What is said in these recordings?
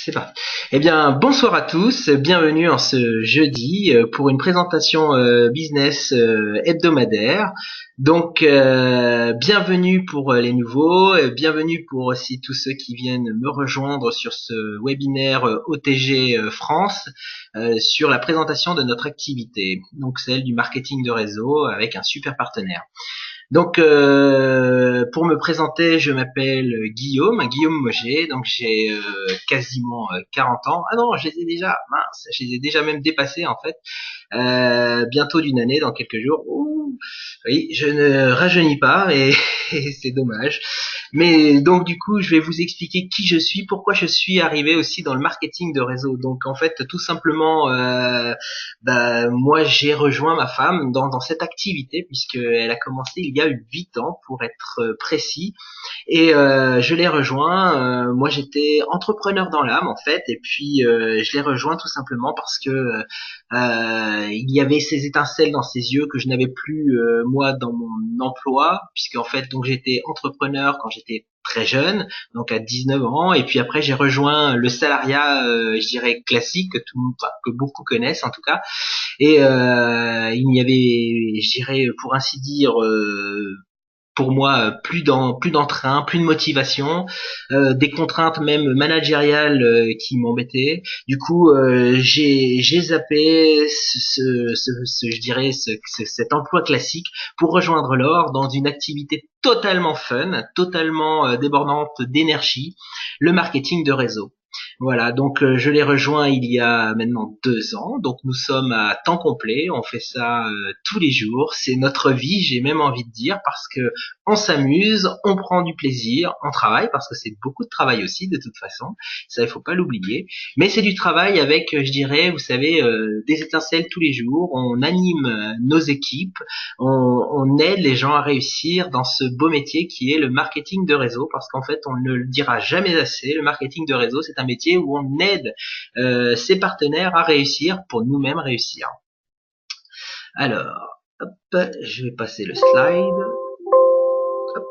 C'est parti. Eh bien, bonsoir à tous, bienvenue en ce jeudi pour une présentation business hebdomadaire. Donc, bienvenue pour les nouveaux, bienvenue pour aussi tous ceux qui viennent me rejoindre sur ce webinaire OTG France sur la présentation de notre activité, donc celle du marketing de réseau avec un super partenaire. Donc, pour me présenter, je m'appelle Guillaume Moget, donc j'ai quasiment 40 ans. Ah non, je les ai déjà, mince, je les ai déjà même dépassés en fait. Bientôt d'une année, dans quelques jours. Ouh, oui, je ne rajeunis pas et, et c'est dommage. Mais donc du coup, je vais vous expliquer qui je suis, pourquoi je suis arrivé aussi dans le marketing de réseau. Donc en fait, tout simplement, moi j'ai rejoint ma femme dans cette activité puisqu'elle a commencé il y a 8 ans pour être précis. Et je l'ai rejoint. Moi, j'étais entrepreneur dans l'âme en fait, et puis je l'ai rejoint tout simplement parce que il y avait ces étincelles dans ses yeux que je n'avais plus moi dans mon emploi, puisque en fait donc j'étais entrepreneur quand j'étais très jeune, donc à 19 ans, et puis après j'ai rejoint le salariat, je dirais classique que beaucoup connaissent en tout cas, et il n'y avait, je dirais pour ainsi dire, pour moi plus d'entrain, plus de motivation, des contraintes même managériales qui m'embêtaient. Du coup, j'ai zappé je dirais cet emploi classique pour rejoindre l'or dans une activité totalement fun, totalement débordante d'énergie, le marketing de réseau. Voilà, donc je l'ai rejoint il y a maintenant 2 ans, donc nous sommes à temps complet, on fait ça tous les jours, c'est notre vie, j'ai même envie de dire, parce que on s'amuse, on prend du plaisir, on travaille, parce que c'est beaucoup de travail aussi de toute façon, ça il faut pas l'oublier, mais c'est du travail avec, je dirais, vous savez, des étincelles tous les jours, on anime nos équipes, on aide les gens à réussir dans ce beau métier qui est le marketing de réseau, parce qu'en fait on ne le dira jamais assez, le marketing de réseau c'est un métier où on aide ses partenaires à réussir pour nous-mêmes réussir. Alors, hop, je vais passer le slide. Hop,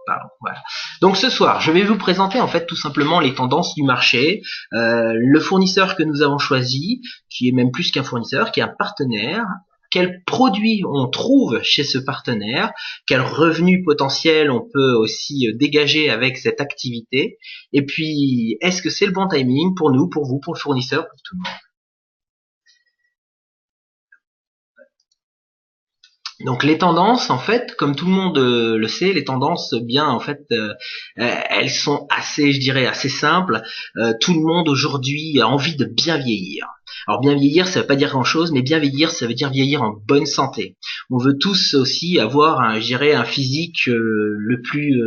pardon, voilà. Donc ce soir, je vais vous présenter en fait tout simplement les tendances du marché, le fournisseur que nous avons choisi, qui est même plus qu'un fournisseur, qui est un partenaire, quels produits on trouve chez ce partenaire, quel revenu potentiel on peut aussi dégager avec cette activité, et puis est-ce que c'est le bon timing pour nous, pour vous, pour le fournisseur, pour tout le monde. Donc les tendances, en fait, comme tout le monde le sait, les tendances, bien, en fait, elles sont assez, je dirais, assez simples. Tout le monde aujourd'hui a envie de bien vieillir. Alors bien vieillir, ça veut pas dire grand-chose, mais bien vieillir, ça veut dire vieillir en bonne santé. On veut tous aussi avoir, je dirais, un physique le plus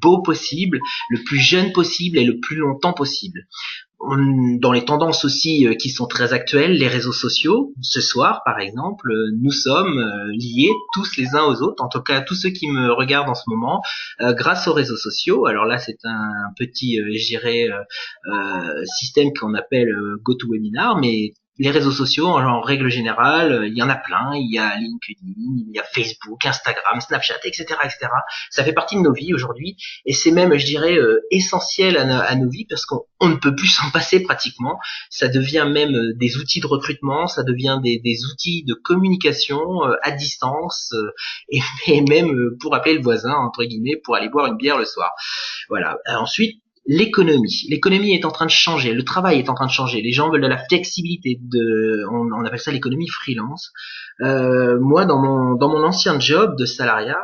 beau possible, le plus jeune possible et le plus longtemps possible. Dans les tendances aussi qui sont très actuelles, les réseaux sociaux. Ce soir, par exemple, nous sommes liés tous les uns aux autres, en tout cas tous ceux qui me regardent en ce moment, grâce aux réseaux sociaux. Alors là, c'est un petit, je dirais, système qu'on appelle GoToWebinar, mais les réseaux sociaux, en règle générale, il y en a plein. Il y a LinkedIn, il y a Facebook, Instagram, Snapchat, etc., etc. Ça fait partie de nos vies aujourd'hui, et c'est même, je dirais, essentiel à nos vies parce qu'on ne peut plus s'en passer pratiquement. Ça devient même des outils de recrutement, ça devient des outils de communication à distance, et même pour appeler le voisin, entre guillemets, pour aller boire une bière le soir. Voilà. Ensuite, l'économie. L'économie est en train de changer, le travail est en train de changer, les gens veulent de la flexibilité, on appelle ça l'économie freelance. Moi, dans mon ancien job de salariat,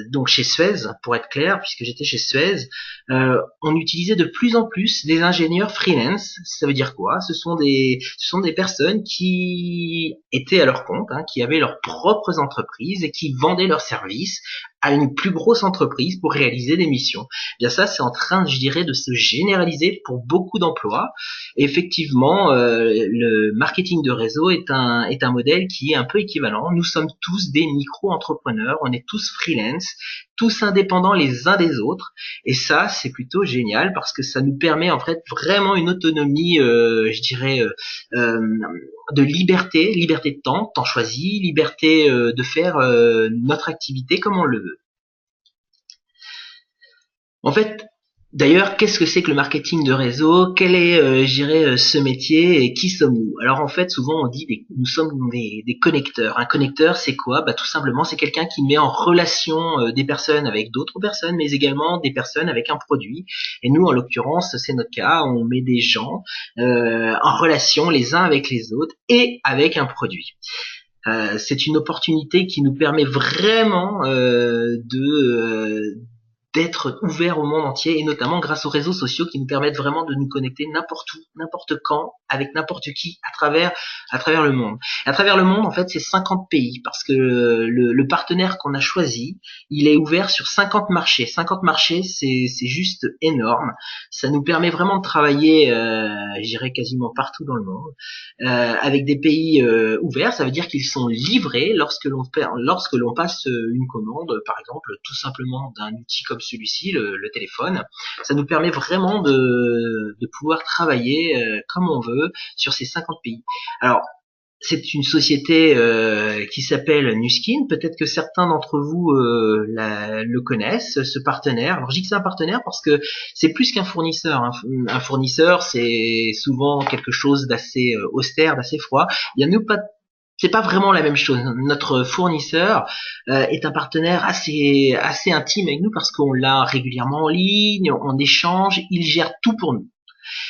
donc chez Suez, pour être clair, puisque j'étais chez Suez, on utilisait de plus en plus des ingénieurs freelance. Ça veut dire quoi? Ce sont des personnes qui étaient à leur compte, hein, qui avaient leurs propres entreprises et qui vendaient leurs services à une plus grosse entreprise pour réaliser des missions. Eh bien ça, c'est en train, je dirais, de se généraliser pour beaucoup d'emplois. Et effectivement, le marketing de réseau est un modèle qui est un peu équivalent. Nous sommes tous des micro-entrepreneurs, on est tous freelance, tous indépendants les uns des autres. Et ça, c'est plutôt génial parce que ça nous permet en fait vraiment une autonomie, je dirais, de liberté, liberté de temps choisi, liberté de faire notre activité comme on le veut. En fait, D'ailleurs, qu'est-ce que c'est que le marketing de réseau? Quel est, je dirais, ce métier et qui sommes-nous? Alors en fait, souvent on dit nous sommes des connecteurs. Un connecteur, c'est quoi? Bah tout simplement, c'est quelqu'un qui met en relation des personnes avec d'autres personnes, mais également des personnes avec un produit. Et nous, en l'occurrence, c'est notre cas. On met des gens en relation les uns avec les autres et avec un produit. C'est une opportunité qui nous permet vraiment d'être ouvert au monde entier et notamment grâce aux réseaux sociaux qui nous permettent vraiment de nous connecter n'importe où, n'importe quand, avec n'importe qui à travers le monde. Et à travers le monde, en fait, c'est 50 pays parce que le partenaire qu'on a choisi, il est ouvert sur 50 marchés. 50 marchés, c'est juste énorme. Ça nous permet vraiment de travailler, je dirais quasiment partout dans le monde, avec des pays ouverts. Ça veut dire qu'ils sont livrés lorsque l'on passe une commande, par exemple, tout simplement d'un outil comme celui-ci, le téléphone. Ça nous permet vraiment de pouvoir travailler comme on veut sur ces 50 pays. Alors, c'est une société qui s'appelle Nuskin. Peut-être que certains d'entre vous le connaissent, ce partenaire. Alors je dis que c'est un partenaire parce que c'est plus qu'un fournisseur. Un fournisseur, c'est souvent quelque chose d'assez austère, d'assez froid. Il y a nous pas c'est pas vraiment la même chose. Notre fournisseur est un partenaire assez intime avec nous parce qu'on l'a régulièrement en ligne, on échange, il gère tout pour nous.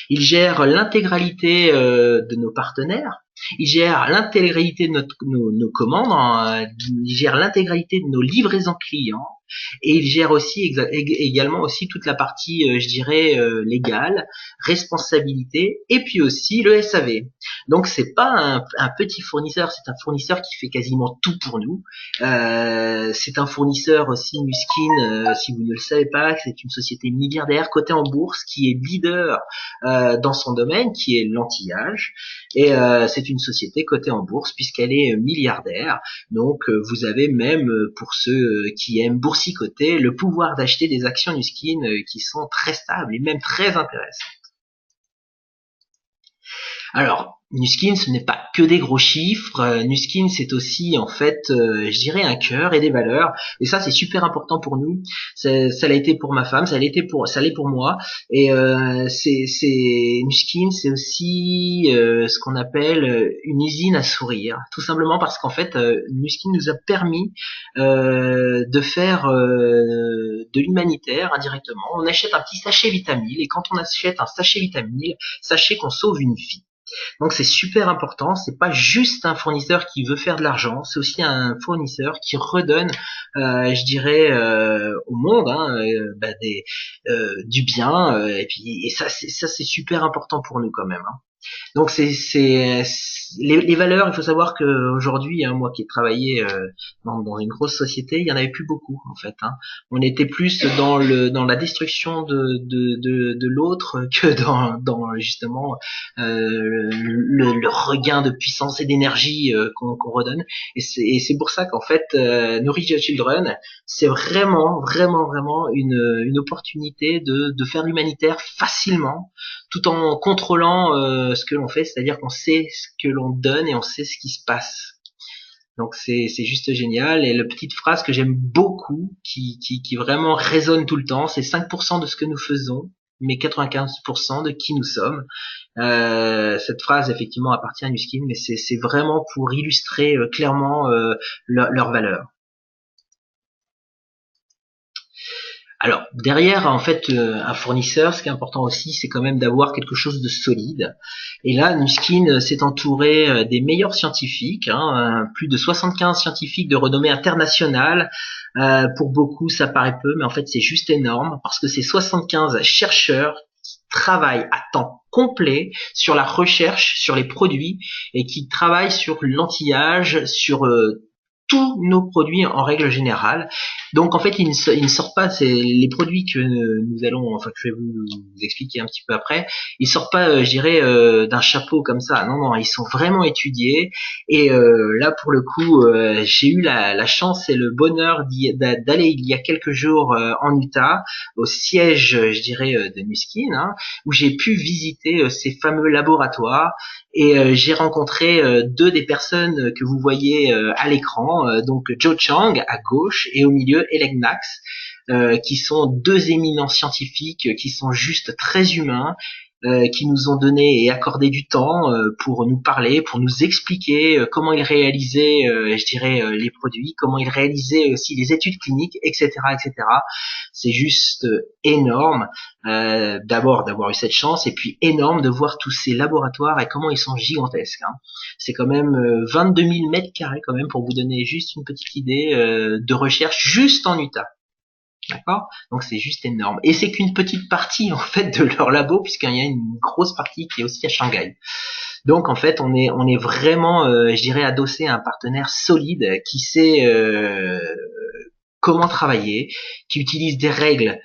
Il gère l'intégralité de nos partenaires. Il gère l'intégralité de nos commandes. Il gère l'intégralité de nos livraisons clients. Et il gère aussi également aussi toute la partie, je dirais, légale, responsabilité, et puis aussi le SAV. Donc c'est pas un petit fournisseur, c'est un fournisseur qui fait quasiment tout pour nous. C'est un fournisseur aussi, Nuskin, si vous ne le savez pas, c'est une société milliardaire cotée en bourse qui est leader dans son domaine, qui est l'anti-âge. Et c'est une société cotée en bourse puisqu'elle est milliardaire. Donc vous avez même, pour ceux qui aiment boursicoter, le pouvoir d'acheter des actions Nuskin qui sont très stables et même très intéressantes. Alors, Nuskin, ce n'est pas que des gros chiffres. Nuskin, c'est aussi, en fait, je dirais, un cœur et des valeurs. Et ça, c'est super important pour nous. Ça l'a été pour ma femme, ça l'est pour moi. Et Nuskin, c'est aussi ce qu'on appelle une usine à sourire. Tout simplement parce qu'en fait, Nuskin nous a permis de faire de l'humanitaire indirectement. On achète un petit sachet Vitamil et quand on achète un sachet Vitamil, sachez qu'on sauve une vie. Donc c'est super important, c'est pas juste un fournisseur qui veut faire de l'argent, c'est aussi un fournisseur qui redonne, je dirais, au monde du bien, et ça c'est super important pour nous quand même. Hein. Donc les valeurs. Il faut savoir qu'aujourd'hui, hein, moi qui ai travaillé dans une grosse société, il y en avait plus beaucoup en fait. Hein. On était plus dans la destruction de l'autre que dans justement le regain de puissance et d'énergie qu'on redonne. Et c'est pour ça qu'en fait, Nourish the Children, c'est vraiment une opportunité de faire de l'humanitaire facilement, tout en contrôlant ce que l'on fait, c'est-à-dire qu'on sait ce que l'on donne et on sait ce qui se passe. Donc c'est juste génial. Et la petite phrase que j'aime beaucoup, qui vraiment résonne tout le temps, c'est 5% de ce que nous faisons, mais 95% de qui nous sommes. Cette phrase effectivement appartient à Nuskin, mais c'est vraiment pour illustrer clairement leur valeur. Alors derrière en fait un fournisseur, ce qui est important aussi, c'est quand même d'avoir quelque chose de solide. Et là, Nuskin s'est entouré des meilleurs scientifiques, hein, plus de 75 scientifiques de renommée internationale. Pour beaucoup, ça paraît peu, mais en fait c'est juste énorme parce que c'est 75 chercheurs qui travaillent à temps complet sur la recherche, sur les produits et qui travaillent sur l'anti-âge, sur tous nos produits en règle générale. Donc en fait, ils ne sortent pas, c'est les produits que nous allons, enfin que je vais vous expliquer un petit peu après, ils sortent pas, je dirais, d'un chapeau comme ça. Non, non, ils sont vraiment étudiés. Et là, pour le coup, j'ai eu la chance et le bonheur d'aller il y a quelques jours en Utah, au siège, je dirais, de Nuskin, hein, où j'ai pu visiter ces fameux laboratoires. Et j'ai rencontré deux des personnes que vous voyez à l'écran, donc Joe Chang à gauche et au milieu Helen Nax. qui sont deux éminents scientifiques, qui sont juste très humains, qui nous ont donné et accordé du temps pour nous parler, pour nous expliquer comment ils réalisaient, je dirais, les produits, comment ils réalisaient aussi les études cliniques, etc., etc. C'est juste énorme, d'abord d'avoir eu cette chance, et puis énorme de voir tous ces laboratoires et comment ils sont gigantesques. Hein. C'est quand même 22 000 mètres carrés quand même, pour vous donner juste une petite idée de recherche juste en Utah. D'accord? Donc c'est juste énorme. Et c'est qu'une petite partie en fait de leur labo, puisqu'il y a une grosse partie qui est aussi à Shanghai. Donc en fait on est vraiment, je dirais, adossé à un partenaire solide qui sait comment travailler, qui utilise des règles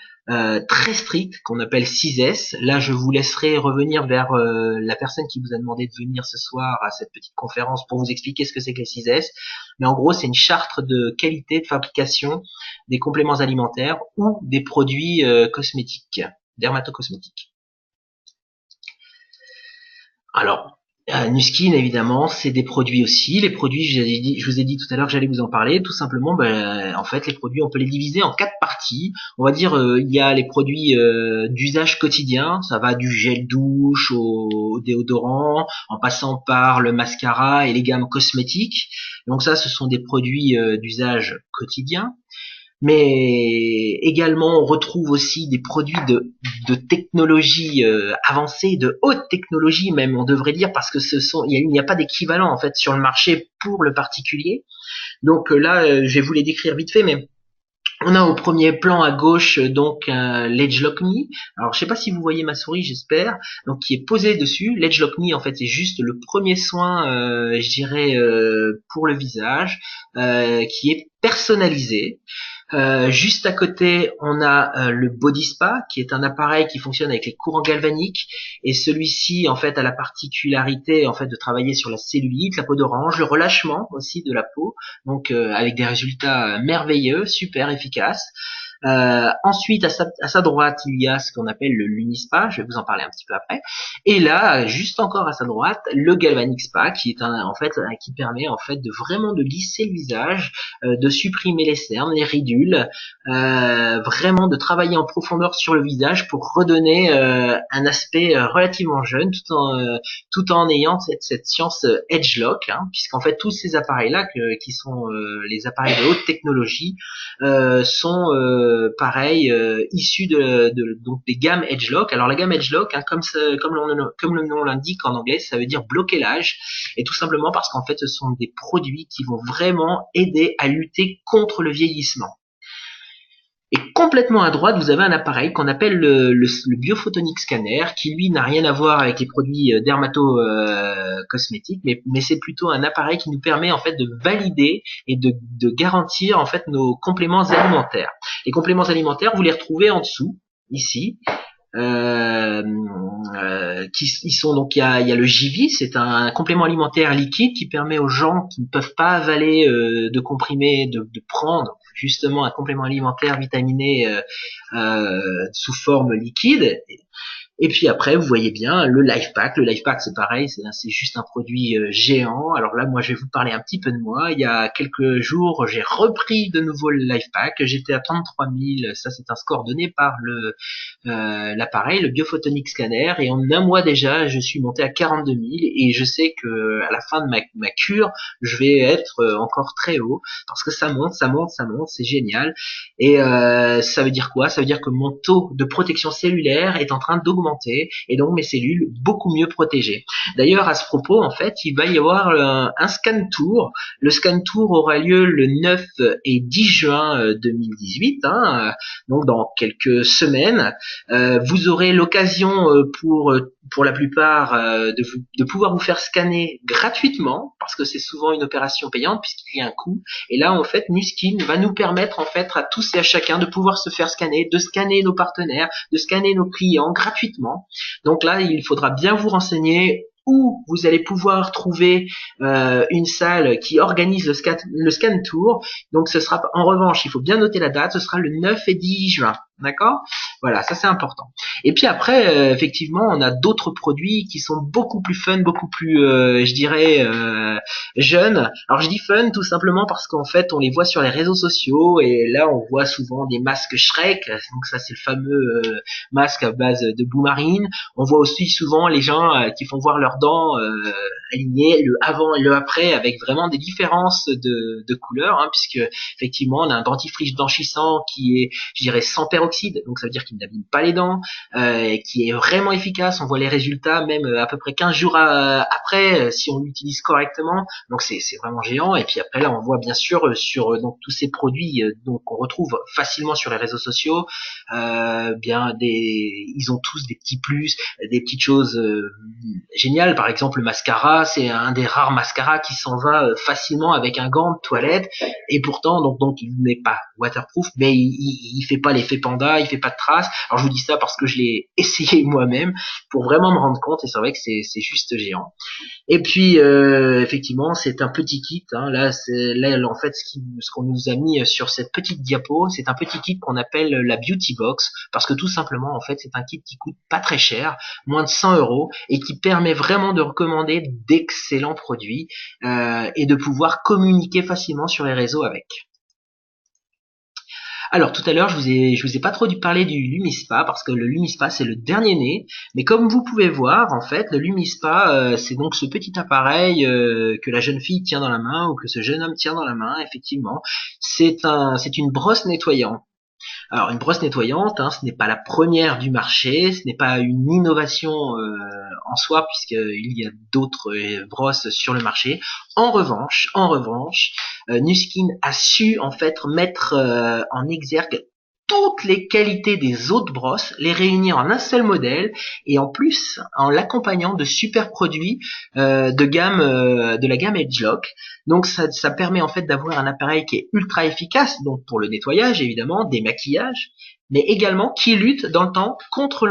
très strictes qu'on appelle 6S. Là, je vous laisserai revenir vers la personne qui vous a demandé de venir ce soir à cette petite conférence pour vous expliquer ce que c'est que les 6S. Mais en gros, c'est une charte de qualité de fabrication des compléments alimentaires ou des produits cosmétiques, dermatocosmétiques. Alors, Nuskin, évidemment, c'est des produits aussi. Les produits, je vous ai dit tout à l'heure que j'allais vous en parler. Tout simplement, en fait, les produits, on peut les diviser en 4 parties. On va dire, il y a les produits d'usage quotidien. Ça va du gel douche au déodorant, en passant par le mascara et les gammes cosmétiques. Donc ça, ce sont des produits d'usage quotidien. Mais également on retrouve aussi des produits de technologie avancée, de haute technologie même, on devrait dire, parce que il n'y a pas d'équivalent en fait sur le marché pour le particulier. Donc là, je vais vous les décrire vite fait, mais on a au premier plan à gauche donc l'Edge-Lock Me. Alors je sais pas si vous voyez ma souris, j'espère. Donc qui est posé dessus. L'Edge-Lock Me en fait c'est juste le premier soin, je dirais, pour le visage, qui est personnalisé. Juste à côté, on a le Body Spa, qui est un appareil qui fonctionne avec les courants galvaniques, et celui-ci, en fait, a la particularité, en fait, de travailler sur la cellulite, la peau d'orange, le relâchement aussi de la peau, donc avec des résultats merveilleux, super efficaces. Ensuite, à sa droite, il y a ce qu'on appelle le Lunispa, je vais vous en parler un petit peu après. Et là, juste encore à sa droite, le Galvanic Spa, qui est qui permet en fait de vraiment de lisser le visage, de supprimer les cernes, les ridules, vraiment de travailler en profondeur sur le visage pour redonner un aspect relativement jeune, tout en ayant cette science Edge Lock, hein, puisqu'en fait tous ces appareils-là, qui sont les appareils de haute technologie, sont pareil, issus donc des gammes Edgelock. Alors la gamme Edgelock, hein, comme le nom l'indique en anglais, ça veut dire bloquer l'âge, et tout simplement parce qu'en fait ce sont des produits qui vont vraiment aider à lutter contre le vieillissement. Et complètement à droite, vous avez un appareil qu'on appelle le Biophotonic Scanner, qui lui n'a rien à voir avec les produits dermato-cosmétiques, mais c'est plutôt un appareil qui nous permet en fait de valider et de garantir en fait nos compléments alimentaires. Les compléments alimentaires, vous les retrouvez en dessous, ici. Ils sont donc, il y a le JV, c'est un complément alimentaire liquide qui permet aux gens qui ne peuvent pas avaler de comprimés de prendre justement un complément alimentaire vitaminé sous forme liquide. Et puis après, vous voyez bien le Life Pack. Le Life Pack, c'est pareil, c'est juste un produit géant. Alors là, moi, je vais vous parler un petit peu de moi. Il y a quelques jours, j'ai repris de nouveau le Life Pack. J'étais à 33 000. Ça, c'est un score donné par l'appareil, le Biophotonic Scanner. Et en un mois déjà, je suis monté à 42 000. Et je sais que à la fin de ma cure, je vais être encore très haut parce que ça monte. C'est génial. Et ça veut dire quoi? Ça veut dire que mon taux de protection cellulaire est en train d'augmenter, et donc mes cellules beaucoup mieux protégées. D'ailleurs, à ce propos, en fait, il va y avoir un scan tour. Le scan tour aura lieu le 9 et 10 juin 2018, hein, donc dans quelques semaines. Vous aurez l'occasion pour la plupart de pouvoir vous faire scanner gratuitement, parce que c'est souvent une opération payante puisqu'il y a un coût. Et là, en fait, Nuskin va nous permettre en fait à tous et à chacun de pouvoir se faire scanner, de scanner nos partenaires, de scanner nos clients gratuitement. Donc là, il faudra bien vous renseigner où vous allez pouvoir trouver une salle qui organise le scan tour. Donc ce sera, en revanche, il faut bien noter la date, ce sera le 9 et 10 juin. D'accord? Voilà, ça c'est important. Et puis après, effectivement, on a d'autres produits qui sont beaucoup plus fun, beaucoup plus, je dirais, jeunes. Alors je dis fun tout simplement parce qu'en fait, on les voit sur les réseaux sociaux et là, on voit souvent des masques Shrek. Donc ça, c'est le fameux masque à base de boue marine. On voit aussi souvent les gens qui font voir leurs dents alignées, le avant et le après, avec vraiment des différences de couleurs, hein, puisque effectivement, on a un dentifrice blanchissant qui est, je dirais, sans peroxyde, donc ça veut dire qu'il n'abîme pas les dents, qui est vraiment efficace. On voit les résultats même à peu près 15 jours après, si on l'utilise correctement. Donc c'est vraiment géant. Et puis après là, on voit bien sûr sur donc tous ces produits donc qu'on retrouve facilement sur les réseaux sociaux, bien ils ont tous des petits plus, des petites choses géniales. Par exemple, le mascara, c'est un des rares mascaras qui s'en va facilement avec un gant de toilette. Et pourtant, donc il n'est pas waterproof, mais il fait pas l'effet panda, il fait pas de traces. Alors je vous dis ça parce que je l'ai essayé moi-même pour vraiment me rendre compte, et c'est vrai que c'est juste géant. Et puis effectivement, c'est un petit kit. Hein. Là en fait ce qu'on nous a mis sur cette petite diapo, c'est un petit kit qu'on appelle la Beauty Box, parce que tout simplement en fait c'est un kit qui coûte pas très cher, moins de 100 € et qui permet vraiment de recommander d'excellents produits et de pouvoir communiquer facilement sur les réseaux avec. Alors tout à l'heure, je vous ai pas trop dû parler du Lumispa parce que le Lumispa c'est le dernier né, mais comme vous pouvez voir, en fait, le Lumispa c'est donc ce petit appareil que la jeune fille tient dans la main ou que ce jeune homme tient dans la main. Effectivement, c'est une brosse nettoyante. Alors une brosse nettoyante, hein, ce n'est pas la première du marché, ce n'est pas une innovation en soi puisqu'il y a d'autres brosses sur le marché. En revanche, Nuskin a su en fait mettre en exergue toutes les qualités des autres brosses, les réunir en un seul modèle et en plus en l'accompagnant de super produits de la gamme Edgelock. Donc ça permet en fait d'avoir un appareil qui est ultra efficace, donc pour le nettoyage évidemment, des maquillages, mais également qui lutte dans le temps contre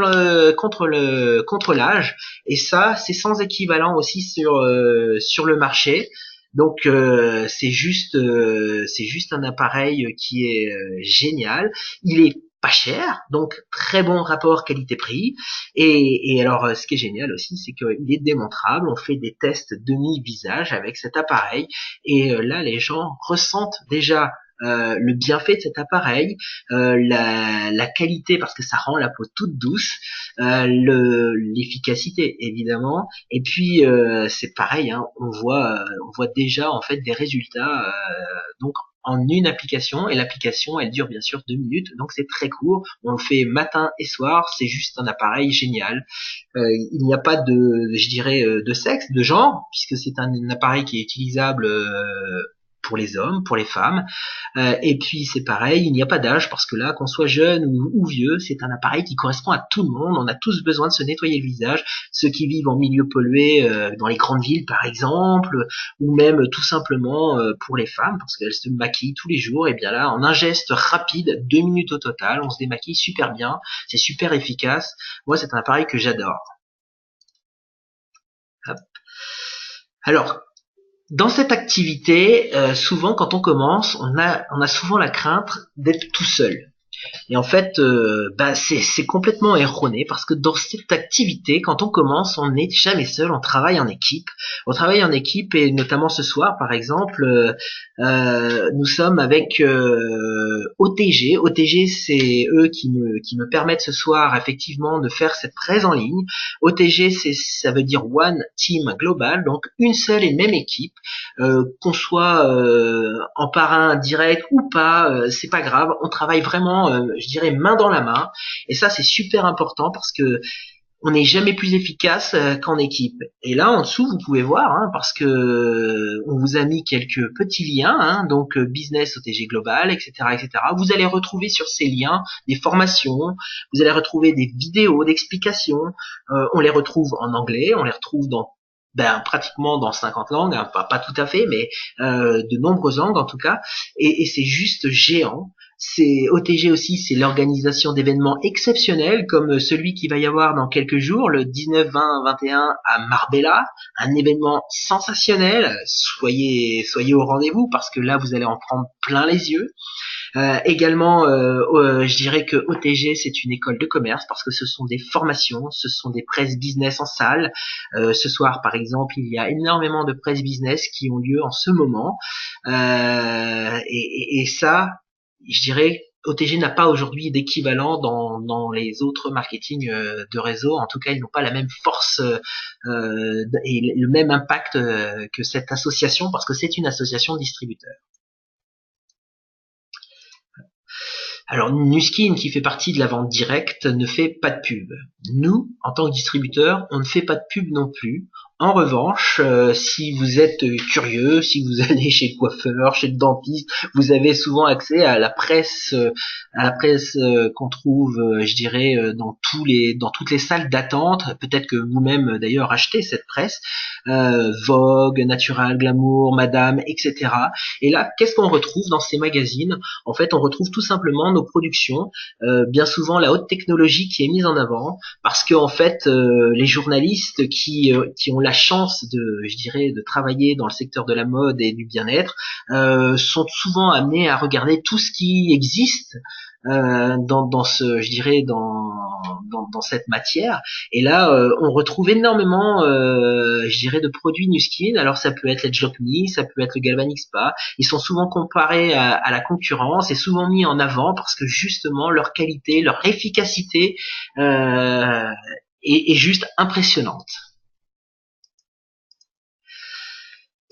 l'âge. Et ça, c'est sans équivalent aussi sur le marché. Donc c'est juste un appareil qui est génial. Il est pas cher, donc très bon rapport qualité-prix. Et alors, ce qui est génial aussi, c'est qu'il est démontrable. On fait des tests demi-visage avec cet appareil, et là, les gens ressentent déjà le bienfait de cet appareil, la qualité parce que ça rend la peau toute douce, l'efficacité évidemment, et puis c'est pareil, hein, on voit déjà en fait des résultats donc en une application, et l'application elle dure bien sûr 2 minutes, donc c'est très court, on le fait matin et soir, c'est juste un appareil génial. Il n'y a pas je dirais, de sexe, de genre, puisque c'est un appareil qui est utilisable pour les hommes, pour les femmes, et puis c'est pareil, il n'y a pas d'âge parce que là, qu'on soit jeune ou vieux, c'est un appareil qui correspond à tout le monde. On a tous besoin de se nettoyer le visage, ceux qui vivent en milieu pollué, dans les grandes villes par exemple, ou même tout simplement pour les femmes parce qu'elles se maquillent tous les jours. Et bien là, en un geste rapide, 2 minutes au total, on se démaquille super bien, c'est super efficace. Moi, c'est un appareil que j'adore. Hop. Alors, dans cette activité, souvent quand on commence, on a souvent la crainte d'être tout seul. Et en fait, c'est complètement erroné parce que dans cette activité, quand on commence, on n'est jamais seul, on travaille en équipe. On travaille en équipe et notamment ce soir, par exemple, nous sommes avec OTG. OTG, c'est eux qui me permettent ce soir effectivement de faire cette presse en ligne. OTG, ça veut dire One Team Global, donc une seule et même équipe. Qu'on soit en parrain direct ou pas, c'est pas grave, on travaille vraiment, je dirais, main dans la main, et ça c'est super important parce que on n'est jamais plus efficace qu'en équipe. Et là en dessous vous pouvez voir, hein, parce que on vous a mis quelques petits liens, hein, donc business OTG global, etc., etc. Vous allez retrouver sur ces liens des formations, vous allez retrouver des vidéos d'explications, on les retrouve en anglais, on les retrouve dans pratiquement dans 50 langues, hein, pas tout à fait, mais de nombreuses langues en tout cas, et c'est juste géant. C'est OTG aussi, c'est l'organisation d'événements exceptionnels comme celui qui va y avoir dans quelques jours, le 19, 20, 21 à Marbella, un événement sensationnel. Soyez au rendez-vous parce que là vous allez en prendre plein les yeux. Je dirais que OTG c'est une école de commerce parce que ce sont des formations, ce sont des presses business en salle. Ce soir par exemple, il y a énormément de presses business qui ont lieu en ce moment. Et ça, je dirais, OTG n'a pas aujourd'hui d'équivalent dans les autres marketing de réseau. En tout cas, ils n'ont pas la même force et le même impact que cette association parce que c'est une association de distributeurs. Alors Nuskin, qui fait partie de la vente directe, ne fait pas de pub. Nous, en tant que distributeurs, on ne fait pas de pub non plus. En revanche, si vous êtes curieux, si vous allez chez le coiffeur, chez le dentiste, vous avez souvent accès à la presse, qu'on trouve, je dirais, dans toutes les salles d'attente. Peut-être que vous-même d'ailleurs achetez cette presse, Vogue, Natural, Glamour, Madame, etc. Et là, qu'est-ce qu'on retrouve dans ces magazines? En fait, on retrouve tout simplement nos productions, bien souvent la haute technologie qui est mise en avant, parce que en fait, les journalistes qui ont la chance je dirais, de travailler dans le secteur de la mode et du bien-être, sont souvent amenés à regarder tout ce qui existe je dirais, dans cette matière. Et là, on retrouve énormément, je dirais, de produits Nuskin. Alors ça peut être les Jokni, ça peut être le Galvanic Spa. Ils sont souvent comparés à la concurrence et souvent mis en avant parce que justement leur qualité, leur efficacité est juste impressionnante.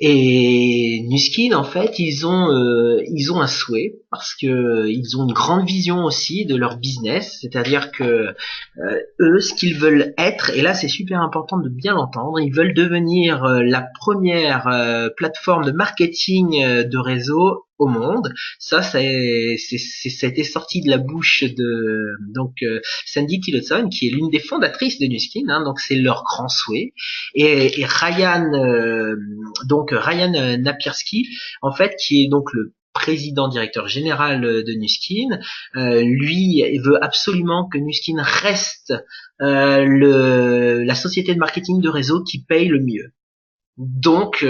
Et Nuskin, en fait, ils ont un souhait parce que ils ont une grande vision aussi de leur business, c'est-à-dire que eux, ce qu'ils veulent être, et là c'est super important de bien l'entendre, ils veulent devenir la première plateforme de marketing de réseau au monde. Ça a été sorti de la bouche de Sandy Tillotson, qui est l'une des fondatrices de Nuskin, hein, donc c'est leur grand souhait. Et Ryan Napierski, en fait, qui est donc le président directeur général de Nuskin, lui veut absolument que Nuskin reste la société de marketing de réseau qui paye le mieux. Donc,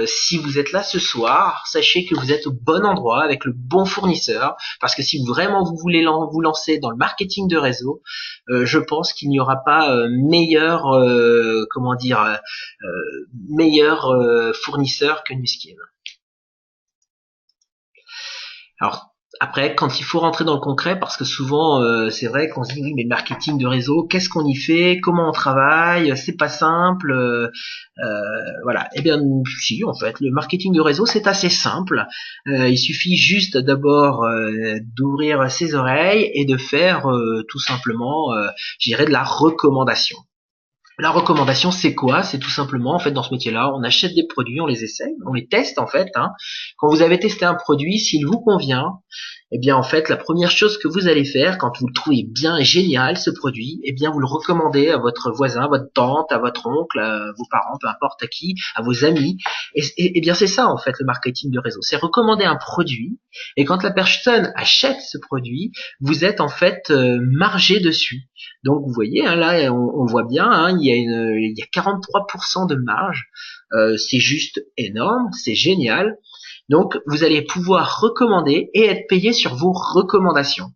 si vous êtes là ce soir, sachez que vous êtes au bon endroit avec le bon fournisseur, parce que si vraiment vous voulez vous lancer dans le marketing de réseau, je pense qu'il n'y aura pas meilleur fournisseur que Nuskin. Alors après, quand il faut rentrer dans le concret, parce que souvent c'est vrai qu'on se dit oui, mais le marketing de réseau, qu'est-ce qu'on y fait, comment on travaille, c'est pas simple, voilà. Eh bien si, en fait, le marketing de réseau c'est assez simple. Il suffit juste d'abord d'ouvrir ses oreilles et de faire tout simplement, je dirais, de la recommandation. La recommandation, c'est quoi? C'est tout simplement, en fait, dans ce métier-là, on achète des produits, on les essaye, on les teste, en fait, hein. Quand vous avez testé un produit, s'il vous convient, eh bien, en fait, la première chose que vous allez faire, quand vous le trouvez bien génial, ce produit, eh bien, vous le recommandez à votre voisin, à votre tante, à votre oncle, à vos parents, peu importe à qui, à vos amis. Et bien, c'est ça, en fait, le marketing de réseau. C'est recommander un produit, et quand la personne achète ce produit, vous êtes, en fait, margé dessus. Donc, vous voyez, hein, là, on voit bien, hein, il y a 43% de marge. C'est juste énorme, c'est génial. Donc, vous allez pouvoir recommander et être payé sur vos recommandations.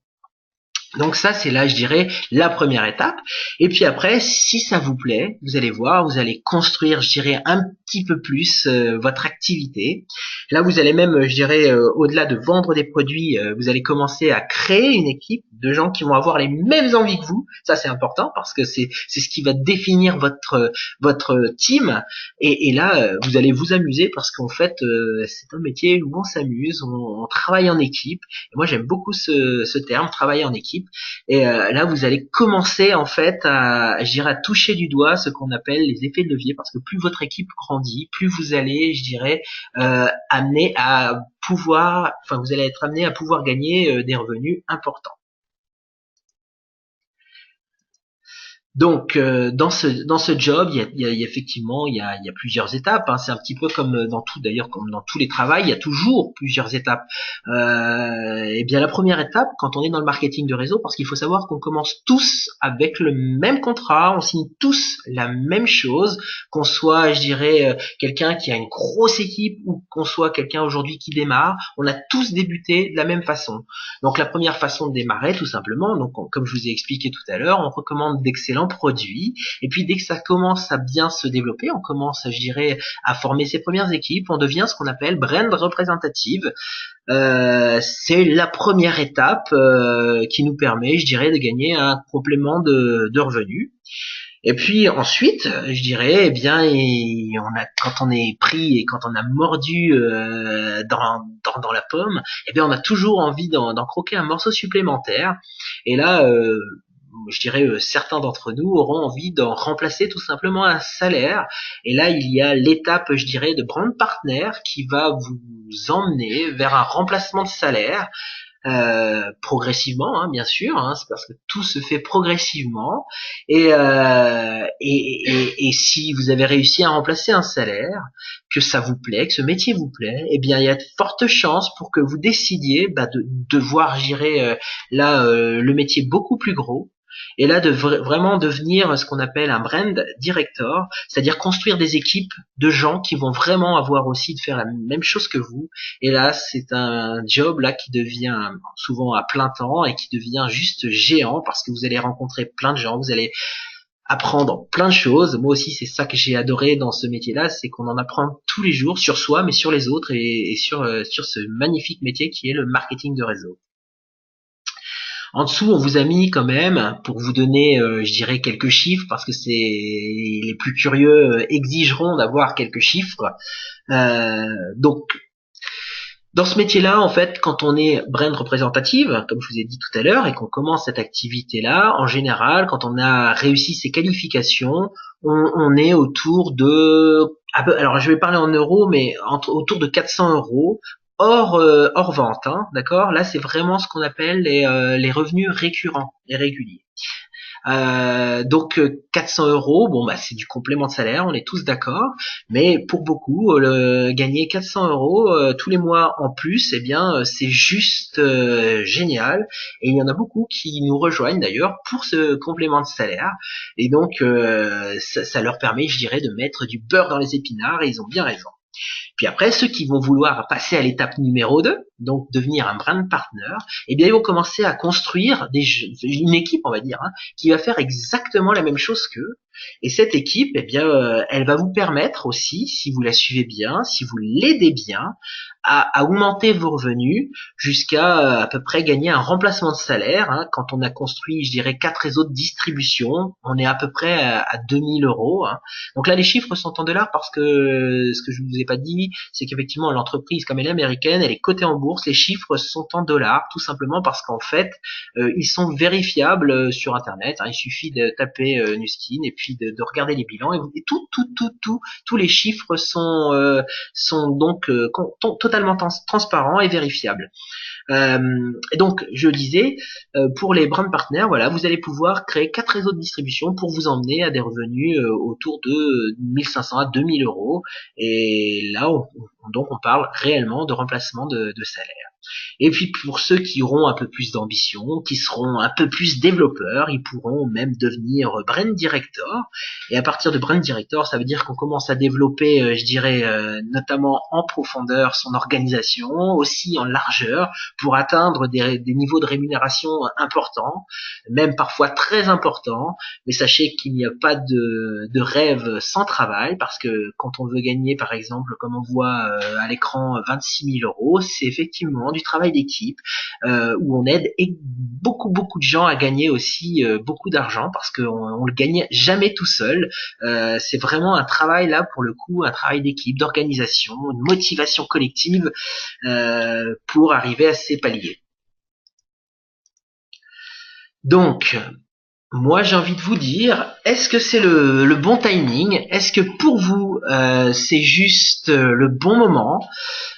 Donc ça, c'est là, je dirais, la première étape. Et puis après, si ça vous plaît, vous allez voir, vous allez construire, je dirais, un petit peu plus votre activité. Là, vous allez même, je dirais, au-delà de vendre des produits, vous allez commencer à créer une équipe de gens qui vont avoir les mêmes envies que vous. Ça, c'est important parce que c'est ce qui va définir votre team. Et là, vous allez vous amuser parce qu'en fait, c'est un métier où on s'amuse, on travaille en équipe. Et moi, j'aime beaucoup ce terme, travailler en équipe. Et là, vous allez commencer en fait je dirais, à toucher du doigt ce qu'on appelle les effets de levier, parce que plus votre équipe grandit, plus vous allez, je dirais, amener à pouvoir, enfin, vous allez être amené à pouvoir gagner des revenus importants. Donc dans ce job, il y a effectivement il y a plusieurs étapes, hein. C'est un petit peu comme dans tout, d'ailleurs, comme dans tous les travails, il y a toujours plusieurs étapes. Et bien la première étape, quand on est dans le marketing de réseau, parce qu'il faut savoir qu'on commence tous avec le même contrat, on signe tous la même chose, qu'on soit, je dirais, quelqu'un qui a une grosse équipe ou qu'on soit quelqu'un aujourd'hui qui démarre, on a tous débuté de la même façon. Donc la première façon de démarrer, tout simplement, donc comme je vous ai expliqué tout à l'heure, on recommande d'excellents produits, et puis dès que ça commence à bien se développer, on commence, je dirais, à former ses premières équipes, on devient ce qu'on appelle brand représentative. C'est la première étape qui nous permet, je dirais, de gagner un complément de revenus. Et puis ensuite, je dirais, eh bien, quand on est pris et quand on a mordu dans la pomme, eh bien, on a toujours envie d'en croquer un morceau supplémentaire. Et là, je dirais, certains d'entre nous auront envie d'en remplacer tout simplement un salaire. Et là, il y a l'étape, je dirais, de brand partner qui va vous emmener vers un remplacement de salaire. Progressivement, hein, bien sûr, hein, c'est parce que tout se fait progressivement. Et si vous avez réussi à remplacer un salaire, que ça vous plaît, que ce métier vous plaît, eh bien il y a de fortes chances pour que vous décidiez de voir, je dirais, le métier beaucoup plus gros. Et là, de vraiment devenir ce qu'on appelle un brand director, c'est-à-dire construire des équipes de gens qui vont vraiment avoir aussi de faire la même chose que vous. Et là, c'est un job là qui devient souvent à plein temps et qui devient juste géant parce que vous allez rencontrer plein de gens, vous allez apprendre plein de choses. Moi aussi, c'est ça que j'ai adoré dans ce métier-là, c'est qu'on en apprend tous les jours sur soi, mais sur les autres et sur ce magnifique métier qui est le marketing de réseau. En dessous, on vous a mis quand même, pour vous donner, je dirais, quelques chiffres, parce que les plus curieux exigeront d'avoir quelques chiffres. Donc, dans ce métier-là, en fait, quand on est brand représentative, comme je vous ai dit tout à l'heure, et qu'on commence cette activité-là, en général, quand on a réussi ses qualifications, on est autour de... Alors, je vais parler en euros, mais autour de 400 euros hors vente, hein, d'accord. Là, c'est vraiment ce qu'on appelle les revenus récurrents et réguliers. Donc 400 euros, bon bah c'est du complément de salaire, on est tous d'accord. Mais pour beaucoup, gagner 400 euros tous les mois en plus, eh bien c'est juste génial. Et il y en a beaucoup qui nous rejoignent d'ailleurs pour ce complément de salaire. Et donc ça leur permet, je dirais, de mettre du beurre dans les épinards. Et ils ont bien raison. Puis après, ceux qui vont vouloir passer à l'étape numéro 2, donc devenir un brand partner, eh bien ils vont commencer à construire une équipe, on va dire, hein, qui va faire exactement la même chose qu'eux. Et cette équipe, eh bien, elle va vous permettre aussi, si vous la suivez bien, si vous l'aidez bien, à augmenter vos revenus jusqu'à à peu près gagner un remplacement de salaire. Hein. Quand on a construit, je dirais, 4 réseaux de distribution, on est à peu près à 2000 euros. Hein. Donc là, les chiffres sont en dollars parce que ce que je ne vous ai pas dit, c'est qu'effectivement, l'entreprise, comme elle est américaine, elle est cotée en bourse. Les chiffres sont en dollars, tout simplement parce qu'en fait, ils sont vérifiables sur Internet. Hein. Il suffit de taper Nuskin et puis de regarder les bilans et tous les chiffres sont donc totalement transparents et vérifiables. Et donc, je disais, pour les brand partners, voilà, vous allez pouvoir créer 4 réseaux de distribution pour vous emmener à des revenus autour de 1500 à 2000 euros. Et là, donc, on parle réellement de remplacement de salaire. Et puis pour ceux qui auront un peu plus d'ambition, qui seront un peu plus développeurs, ils pourront même devenir brand director. Et à partir de brand director, ça veut dire qu'on commence à développer, je dirais, notamment en profondeur son organisation, aussi en largeur, pour atteindre des niveaux de rémunération importants, même parfois très importants. Mais sachez qu'il n'y a pas de rêve sans travail, parce que quand on veut gagner, par exemple, comme on voit à l'écran, 26 000 euros, c'est effectivement du travail d'équipe où on aide beaucoup de gens à gagner aussi beaucoup d'argent parce qu'on le gagne jamais tout seul. C'est vraiment un travail là pour le coup, un travail d'équipe, d'organisation, une motivation collective pour arriver à ces paliers. Donc moi, j'ai envie de vous dire, est-ce que c'est le bon timing? Est-ce que pour vous, c'est juste le bon moment?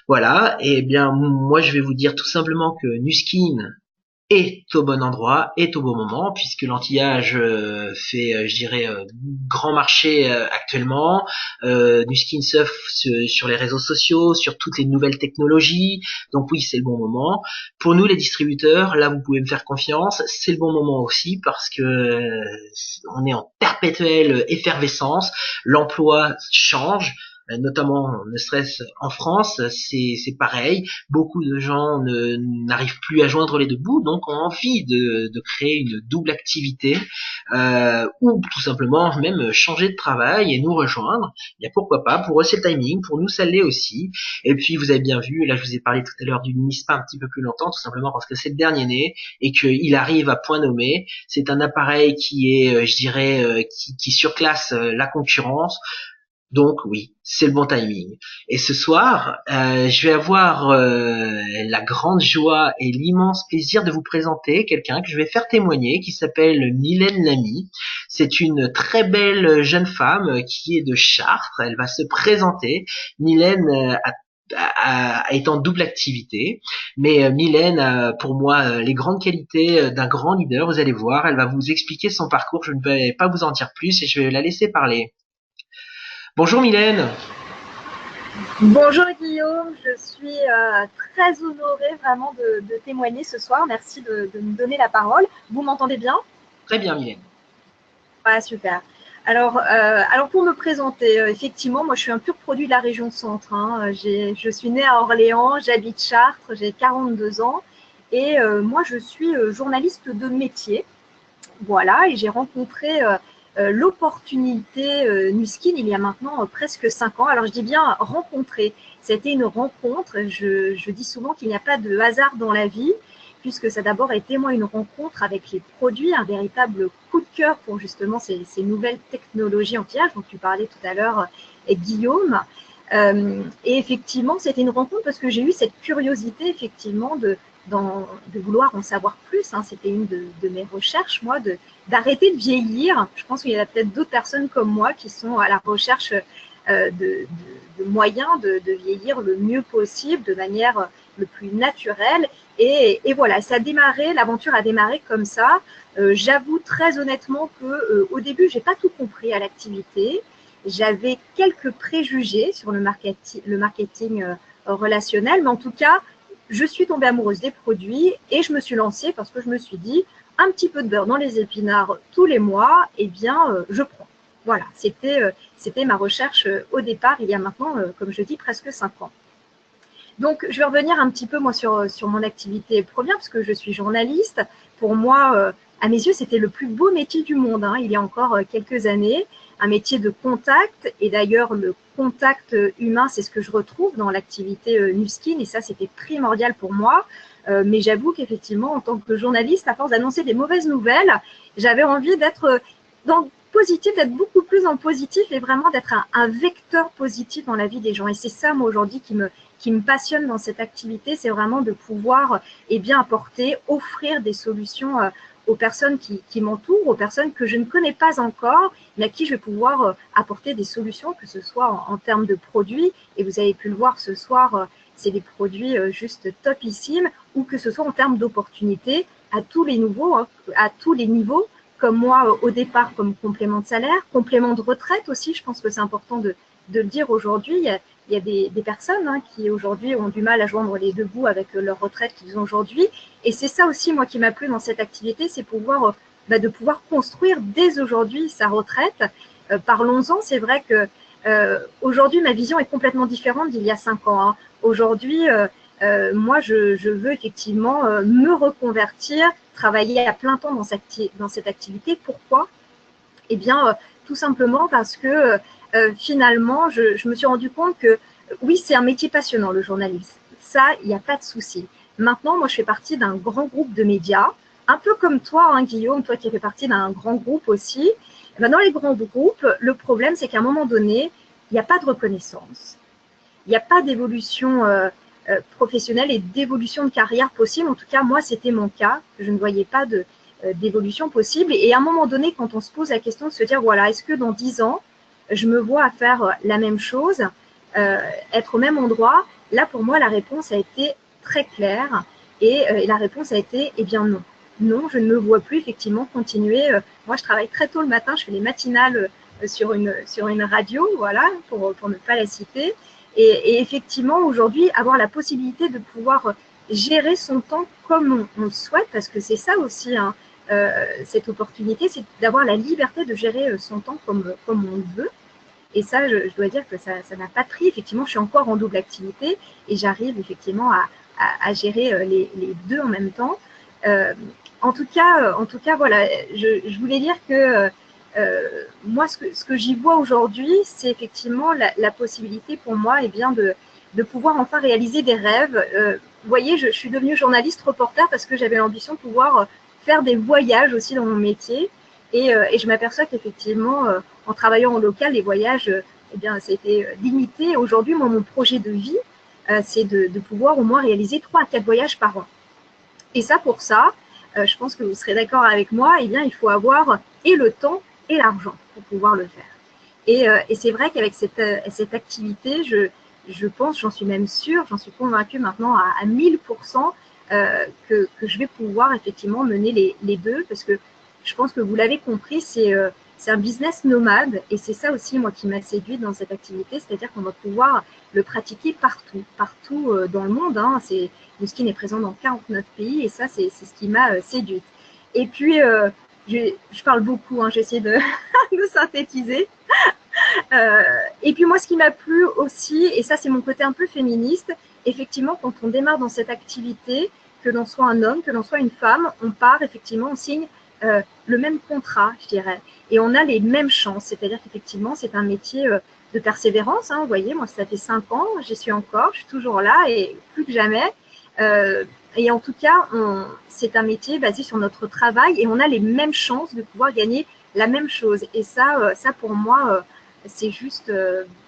Voilà. Et bien, moi, je vais vous dire tout simplement que Nuskin, est au bon endroit, est au bon moment, puisque l'anti-âge fait, je dirais, grand marché actuellement. Nuskin surfe sur les réseaux sociaux, sur toutes les nouvelles technologies. Donc oui, c'est le bon moment. Pour nous, les distributeurs, là, vous pouvez me faire confiance. C'est le bon moment aussi parce que on est en perpétuelle effervescence. L'emploi change, notamment ne serait-ce en France, c'est pareil. Beaucoup de gens n'arrivent plus à joindre les deux bouts, donc ont envie de créer une double activité ou tout simplement même changer de travail et nous rejoindre. Et pourquoi pas, pour eux c'est le timing, pour nous ça l'est aussi. Et puis vous avez bien vu, là je vous ai parlé tout à l'heure du NISPA un petit peu plus longtemps, tout simplement parce que c'est le dernier né et qu'il arrive à point nommé. C'est un appareil qui est, je dirais, qui surclasse la concurrence. Donc oui, c'est le bon timing. Et ce soir, je vais avoir la grande joie et l'immense plaisir de vous présenter quelqu'un que je vais faire témoigner, qui s'appelle Mylène Lamy. C'est une très belle jeune femme qui est de Chartres. Elle va se présenter. Mylène est en double activité, mais Mylène a pour moi les grandes qualités d'un grand leader. Vous allez voir, elle va vous expliquer son parcours. Je ne vais pas vous en dire plus et je vais la laisser parler. Bonjour Mylène. Bonjour Guillaume, je suis très honorée vraiment de témoigner ce soir. Merci de me donner la parole. Vous m'entendez bien? Très bien Mylène. Ah, super. Alors pour me présenter, effectivement, moi je suis un pur produit de la région centre. Hein. Je suis née à Orléans, j'habite Chartres, j'ai 42 ans et moi je suis journaliste de métier. Voilà, et j'ai rencontré l'opportunité Nuskin il y a maintenant presque 5 ans. Alors je dis bien rencontrer, c'était une rencontre. Je dis souvent qu'il n'y a pas de hasard dans la vie, puisque ça a d'abord été moi une rencontre avec les produits, un véritable coup de cœur pour justement ces nouvelles technologies anti-âge dont tu parlais tout à l'heure, Guillaume. Et effectivement, c'était une rencontre parce que j'ai eu cette curiosité effectivement de vouloir en savoir plus. Hein. C'était une de mes recherches, moi, d'arrêter de vieillir. Je pense qu'il y a peut-être d'autres personnes comme moi qui sont à la recherche de moyens de vieillir le mieux possible, de manière le plus naturelle. Et voilà, ça a démarré, l'aventure a démarré comme ça. J'avoue très honnêtement que au début, j'ai pas tout compris à l'activité. J'avais quelques préjugés sur le marketing relationnel, mais en tout cas, je suis tombée amoureuse des produits et je me suis lancée parce que je me suis dit, un petit peu de beurre dans les épinards tous les mois, eh bien, je prends. Voilà, c'était ma recherche au départ, il y a maintenant, comme je dis, presque 5 ans. Donc, je vais revenir un petit peu, moi, sur mon activité première, parce que je suis journaliste. Pour moi, à mes yeux, c'était le plus beau métier du monde, hein, il y a encore quelques années. Un métier de contact. Et d'ailleurs, le contact humain, c'est ce que je retrouve dans l'activité Nuskin. Et ça, c'était primordial pour moi. Mais j'avoue qu'effectivement, en tant que journaliste, à force d'annoncer des mauvaises nouvelles, j'avais envie d'être dans positif, d'être beaucoup plus en positif et vraiment d'être un vecteur positif dans la vie des gens. Et c'est ça, moi, aujourd'hui, qui me passionne dans cette activité, c'est vraiment de pouvoir bien apporter, offrir des solutions aux personnes qui m'entourent, aux personnes que je ne connais pas encore, mais à qui je vais pouvoir apporter des solutions, que ce soit en termes de produits, et vous avez pu le voir ce soir, c'est des produits juste topissimes, ou que ce soit en termes d'opportunités à tous les niveaux, hein, à tous les niveaux, comme moi au départ comme complément de salaire, complément de retraite aussi, je pense que c'est important de le dire aujourd'hui. Il y a des personnes hein, qui aujourd'hui ont du mal à joindre les deux bouts avec leur retraite qu'ils ont aujourd'hui. Et c'est ça aussi, moi, qui m'a plu dans cette activité, c'est de pouvoir construire dès aujourd'hui sa retraite. Parlons-en, c'est vrai que aujourd'hui, ma vision est complètement différente d'il y a 5 ans. Hein. Aujourd'hui, moi, je veux effectivement me reconvertir, travailler à plein temps dans cette activité. Pourquoi? Eh bien, tout simplement parce que finalement, je me suis rendu compte que oui, c'est un métier passionnant, le journalisme. Ça, il n'y a pas de souci. Maintenant, moi, je fais partie d'un grand groupe de médias, un peu comme toi, hein, Guillaume, toi qui fais partie d'un grand groupe aussi. Dans les grands groupes, le problème, c'est qu'à un moment donné, il n'y a pas de reconnaissance. Il n'y a pas d'évolution professionnelle et d'évolution de carrière possible. En tout cas, moi, c'était mon cas. Je ne voyais pas d'évolution possible. Et à un moment donné, quand on se pose la question de se dire, voilà, est-ce que dans 10 ans, je me vois à faire la même chose, être au même endroit? Là, pour moi, la réponse a été très claire. Et la réponse a été, eh bien non. Non, je ne me vois plus effectivement continuer. Moi, je travaille très tôt le matin, je fais les matinales sur une radio, voilà, pour ne pas la citer. Et effectivement, aujourd'hui, avoir la possibilité de pouvoir gérer son temps comme on le souhaite, parce que c'est ça aussi, hein, cette opportunité, c'est d'avoir la liberté de gérer son temps comme on le veut. Et ça, je dois dire que ça n'a pas pris. Effectivement, je suis encore en double activité et j'arrive effectivement à gérer les deux en même temps. Euh, en tout cas, voilà, je voulais dire que moi, ce que j'y vois aujourd'hui, c'est effectivement la possibilité pour moi eh bien, de pouvoir enfin réaliser des rêves. Vous voyez, je suis devenue journaliste reporter parce que j'avais l'ambition de pouvoir faire des voyages aussi dans mon métier. Et je m'aperçois qu'effectivement, en travaillant en local, les voyages, eh bien, c'était limité. Aujourd'hui, moi, mon projet de vie, c'est de pouvoir au moins réaliser 3 à 4 voyages par an. Et ça, pour ça, je pense que vous serez d'accord avec moi, eh bien, il faut avoir et le temps et l'argent pour pouvoir le faire. Et c'est vrai qu'avec cette activité, je pense, j'en suis même sûre, j'en suis convaincue maintenant à 1000% que je vais pouvoir effectivement mener les deux, parce que je pense que vous l'avez compris, c'est un business nomade, et c'est ça aussi, moi, qui m'a séduite dans cette activité, c'est-à-dire qu'on va pouvoir le pratiquer partout dans le monde. Hein. Nu Skin est présent dans 49 pays, et ça, c'est ce qui m'a séduite. Et puis, je parle beaucoup, hein, j'essaie de, de synthétiser. Euh, et puis moi, ce qui m'a plu aussi, et ça c'est mon côté un peu féministe, effectivement, quand on démarre dans cette activité, que l'on soit un homme, que l'on soit une femme, on part effectivement, on signe le même contrat, je dirais, et on a les mêmes chances. C'est-à-dire qu'effectivement, c'est un métier de persévérance. Hein, vous voyez, moi, ça fait 5 ans, j'y suis encore, je suis toujours là et plus que jamais. Et en tout cas, c'est un métier basé sur notre travail et on a les mêmes chances de pouvoir gagner la même chose. Et ça pour moi, c'est juste,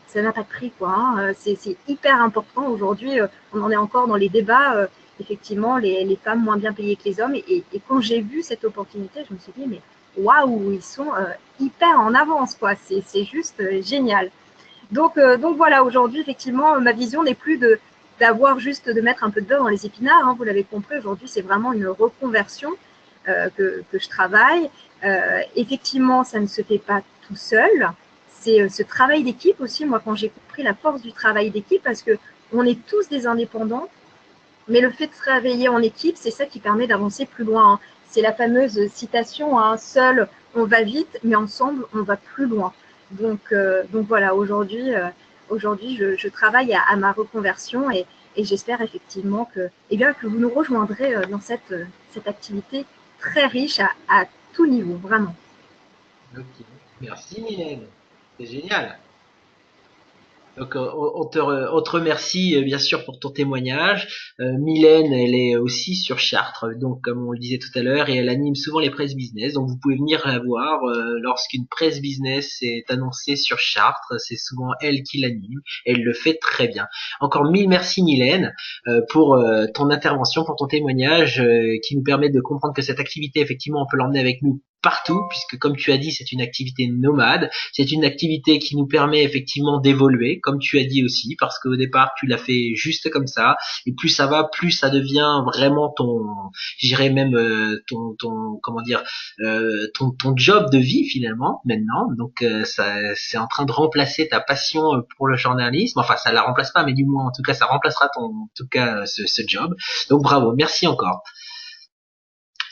ça n'a pas de prix, quoi. Hein. C'est hyper important aujourd'hui. On en est encore dans les débats. Effectivement, les femmes moins bien payées que les hommes. Et quand j'ai vu cette opportunité, je me suis dit, mais waouh, ils sont hyper en avance, quoi. C'est juste génial. Donc voilà, aujourd'hui, effectivement, ma vision n'est plus d'avoir juste de mettre un peu de beurre dans les épinards. Hein, vous l'avez compris, aujourd'hui, c'est vraiment une reconversion que je travaille. Effectivement, ça ne se fait pas tout seul. C'est ce travail d'équipe aussi, moi, quand j'ai compris la force du travail d'équipe, parce que on est tous des indépendants, mais le fait de travailler en équipe, c'est ça qui permet d'avancer plus loin. Hein. C'est la fameuse citation, hein, seul on va vite, mais ensemble on va plus loin. Donc voilà, aujourd'hui je travaille à ma reconversion et j'espère effectivement eh bien, que vous nous rejoindrez dans cette activité très riche à tout niveau, vraiment. Ok. Merci Mylène. C'est génial. Donc on te remercie bien sûr pour ton témoignage. Mylène, elle est aussi sur Chartres, donc comme on le disait tout à l'heure, et elle anime souvent les presse business. Donc vous pouvez venir la voir lorsqu'une presse business est annoncée sur Chartres. C'est souvent elle qui l'anime. Elle le fait très bien. Encore mille merci Mylène pour ton intervention, pour ton témoignage qui nous permet de comprendre que cette activité, effectivement, on peut l'emmener avec nous partout, puisque comme tu as dit, c'est une activité nomade, c'est une activité qui nous permet effectivement d'évoluer, comme tu as dit aussi, parce qu'au départ tu l'as fait juste comme ça, et plus ça va, plus ça devient vraiment j'irais même comment dire, ton job de vie finalement maintenant. Donc ça, c'est en train de remplacer ta passion pour le journalisme. Enfin, ça la remplace pas, mais du moins en tout cas, ça remplacera en tout cas ce job. Donc bravo, merci encore.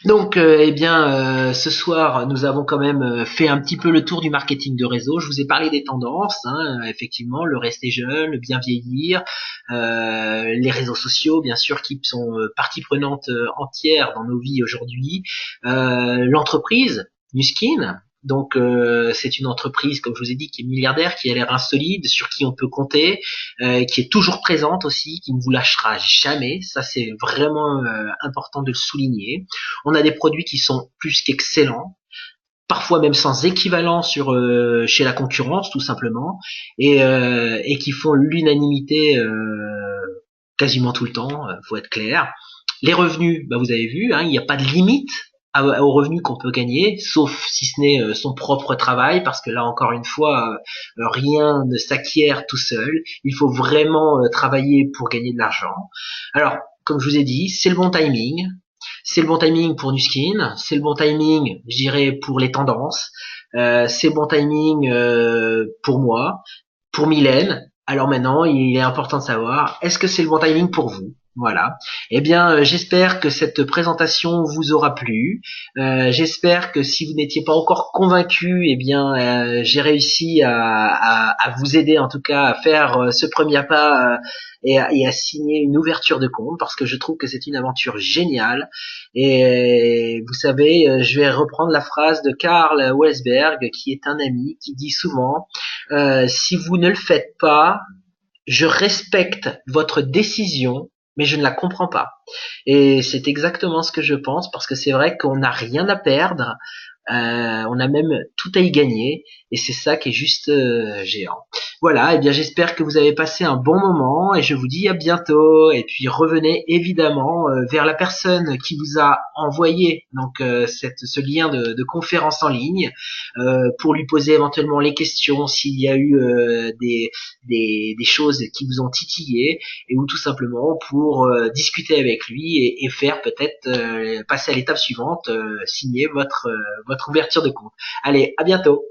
Donc, eh bien, ce soir, nous avons quand même fait un petit peu le tour du marketing de réseau. Je vous ai parlé des tendances, hein, effectivement, le rester jeune, le bien vieillir, les réseaux sociaux, bien sûr, qui sont partie prenante entière dans nos vies aujourd'hui, l'entreprise, Nu Skin. Donc, c'est une entreprise, comme je vous ai dit, qui est milliardaire, qui a l'air insolide, sur qui on peut compter, qui est toujours présente aussi, qui ne vous lâchera jamais. Ça, c'est vraiment important de le souligner. On a des produits qui sont plus qu'excellents, parfois même sans équivalent chez la concurrence tout simplement, et qui font l'unanimité quasiment tout le temps, faut être clair. Les revenus, bah vous avez vu, hein, il n'y a pas de limite aux revenus qu'on peut gagner, sauf si ce n'est son propre travail, parce que là encore une fois, rien ne s'acquiert tout seul. Il faut vraiment travailler pour gagner de l'argent. Alors comme je vous ai dit, c'est le bon timing. C'est le bon timing pour Nuskin, c'est le bon timing, je dirais, pour les tendances, c'est le bon timing pour moi, pour Mylène. Alors maintenant, il est important de savoir, est-ce que c'est le bon timing pour vous? Voilà. Eh bien, j'espère que cette présentation vous aura plu. J'espère que si vous n'étiez pas encore convaincu, eh bien, j'ai réussi à vous aider en tout cas à faire ce premier pas et à signer une ouverture de compte parce que je trouve que c'est une aventure géniale. Et vous savez, je vais reprendre la phrase de Carl Welsberg, qui est un ami, qui dit souvent si vous ne le faites pas, je respecte votre décision, mais je ne la comprends pas. Et c'est exactement ce que je pense, parce que c'est vrai qu'on n'a rien à perdre, on a même tout à y gagner, et c'est ça qui est juste géant. Voilà, et bien j'espère que vous avez passé un bon moment, et je vous dis à bientôt. Et puis revenez évidemment vers la personne qui vous a envoyé donc ce lien de conférence en ligne pour lui poser éventuellement les questions s'il y a eu des choses qui vous ont titillé, et ou tout simplement pour discuter avec lui et faire peut-être passer à l'étape suivante, signer votre ouverture de compte. Allez, à bientôt.